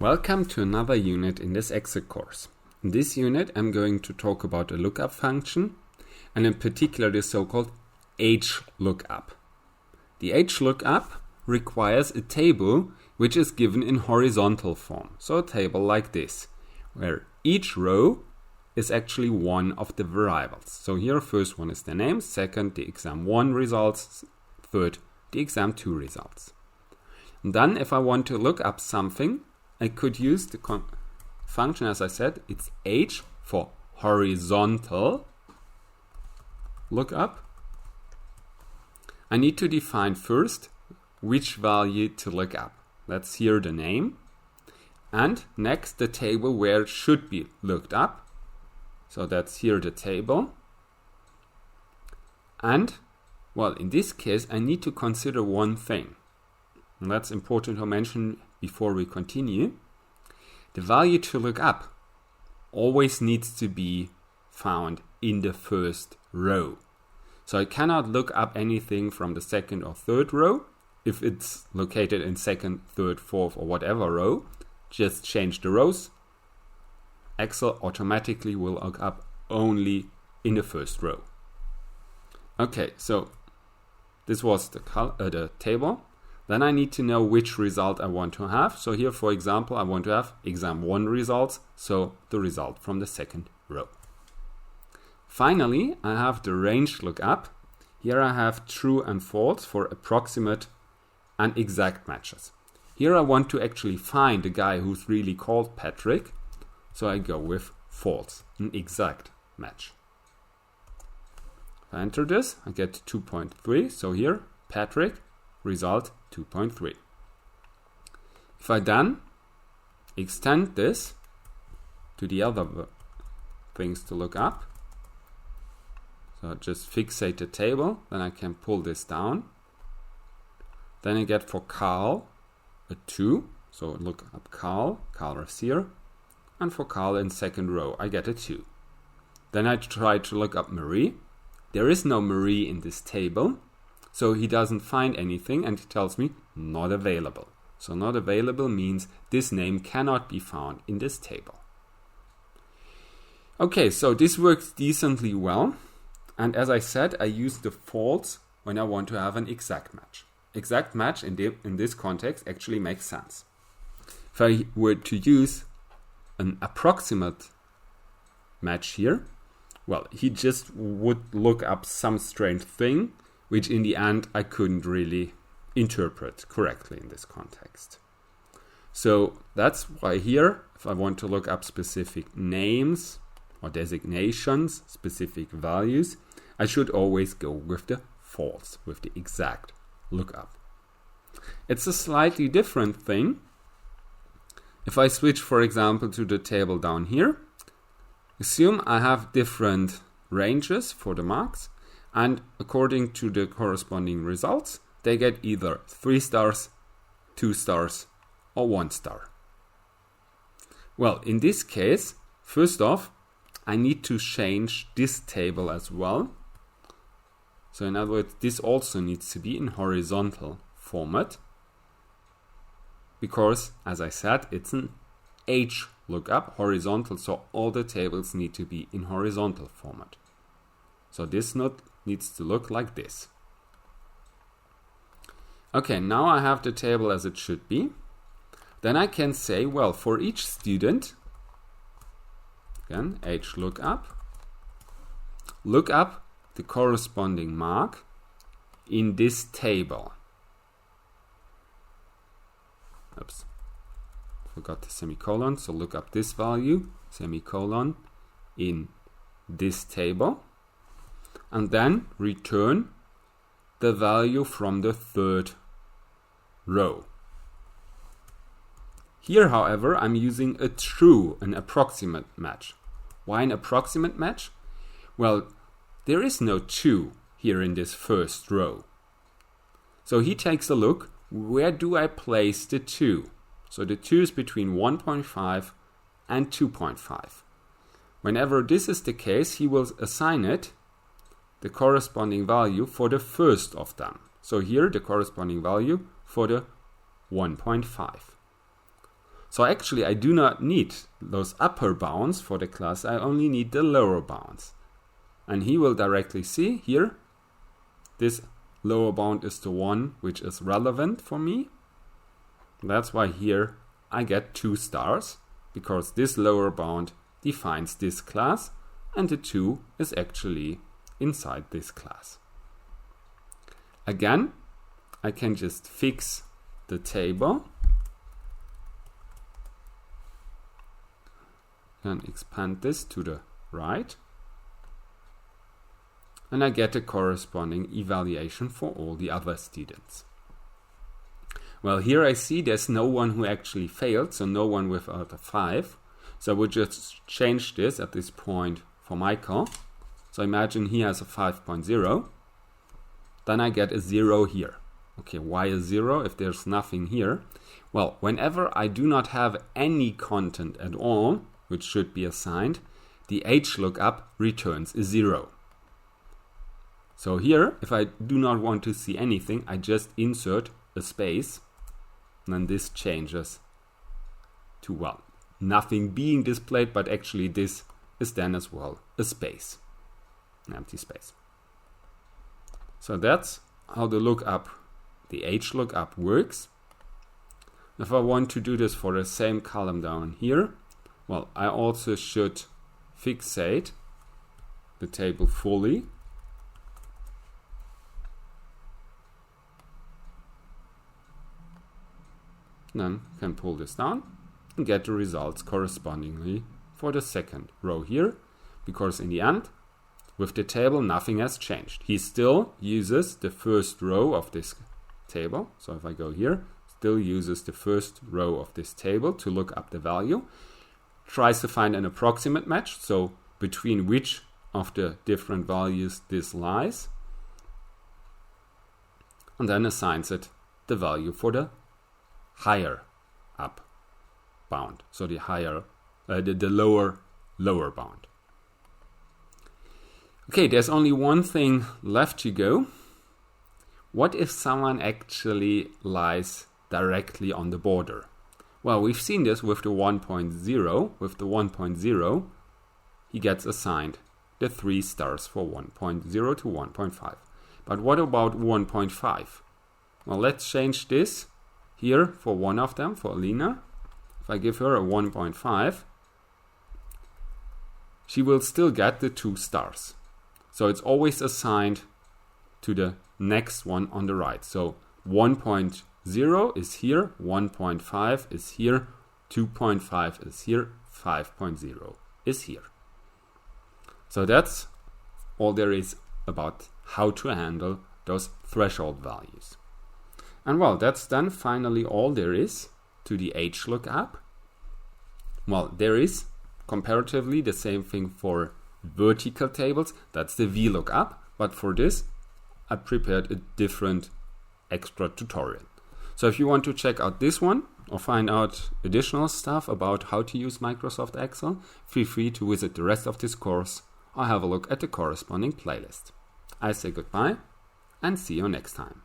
Welcome to another unit in this Excel course. In this unit I'm going to talk about a lookup function and in particular the so-called HLOOKUP. The HLOOKUP requires a table which is given in horizontal form. So a table like this, where each row is actually one of the variables. So here first one is the name, second the exam1 results, third the exam2 results. And then if I want to look up something, I could use the function, as I said, it's H for horizontal lookup. I need to define first which value to look up. That's here the name. And next the table where it should be looked up. So that's here the table. And, well, in this case I need to consider one thing. And that's important to mention before we continue. The value to look up always needs to be found in the first row. So I cannot look up anything from the second or third row. If it's located in second, third, fourth or whatever row, just change the rows. Excel automatically will look up only in the first row. Okay, so this was the table. Then I need to know which result I want to have. So here, for example, I want to have exam1 results, so the result from the second row. Finally, I have the range lookup. Here I have true and false for approximate and exact matches. Here I want to actually find a guy who's really called Patrick, so I go with false, an exact match. If I enter this, I get 2.3, so here, Patrick, result 2.3. If I then extend this to the other things to look up, so just fixate the table, then I can pull this down. Then I get for Carl a 2, so look up Carl is here, and for Carl in second row I get a 2. Then I try to look up Marie. There is no Marie in this table, so he doesn't find anything and he tells me not available. So not available means this name cannot be found in this table. Okay, so this works decently well. And as I said, I use the false when I want to have an exact match. Exact match in this context actually makes sense. If I were to use an approximate match here, well, he just would look up some strange thing which in the end I couldn't really interpret correctly in this context. So that's why here, if I want to look up specific names or designations, specific values, I should always go with the false, with the exact lookup. It's a slightly different thing. If I switch, for example, to the table down here, assume I have different ranges for the marks. And according to the corresponding results, they get either 3 stars, 2 stars, or 1 star. Well, in this case, first off, I need to change this table as well. So in other words, this also needs to be in horizontal format. Because, as I said, it's an H lookup, horizontal, so all the tables need to be in horizontal format. So this node needs to look like this. Okay, now I have the table as it should be. Then I can say, well, for each student, again, HLOOKUP, look up the corresponding mark in this table. Oops, forgot the semicolon, so look up this value, semicolon, in this table. And then return the value from the third row. Here, however, I'm using a true, an approximate match. Why an approximate match? Well, there is no 2 here in this first row. So he takes a look, where do I place the 2? So the 2 is between 1.5 and 2.5. Whenever this is the case, he will assign it the corresponding value for the first of them. So here the corresponding value for the 1.5. So actually I do not need those upper bounds for the class, I only need the lower bounds. And he will directly see here, this lower bound is the one which is relevant for me. That's why here I get 2 stars, because this lower bound defines this class and the 2 is actually inside this class. Again, I can just fix the table and expand this to the right, and I get a corresponding evaluation for all the other students. Well, here I see there's no one who actually failed, so no one without a 5. So I would just change this at this point for Michael. So imagine he has a 5.0. Then I get a 0 here. Okay, why a 0 if there's nothing here? Well, whenever I do not have any content at all, which should be assigned, the HLOOKUP returns a 0. So here, if I do not want to see anything, I just insert a space, and then this changes to, well, nothing being displayed, but actually this is then as well a space, an empty space. So that's how the lookup, the HLOOKUP works. If I want to do this for the same column down here, well, I also should fixate the table fully. Then can pull this down and get the results correspondingly for the second row here, because in the end, with the table, nothing has changed. He still uses the first row of this table. So if I go here, still uses the first row of this table to look up the value. Tries to find an approximate match, so between which of the different values this lies. And then assigns it the value for the higher up bound. So the higher, the lower bound. Okay, there's only one thing left to go. What if someone actually lies directly on the border? Well, we've seen this with the 1.0. With the 1.0, he gets assigned the 3 stars for 1.0 to 1.5. But what about 1.5? Well, let's change this here for one of them, for Alina. If I give her a 1.5, she will still get the 2 stars. So it's always assigned to the next one on the right. So 1.0 is here, 1.5 is here, 2.5 is here, 5.0 is here. So that's all there is about how to handle those threshold values. And well, that's then finally all there is to the HLOOKUP. Well, there is comparatively the same thing for vertical tables, that's the VLOOKUP, but for this I prepared a different extra tutorial. So if you want to check out this one or find out additional stuff about how to use Microsoft Excel, feel free to visit the rest of this course or have a look at the corresponding playlist. I say goodbye and see you next time.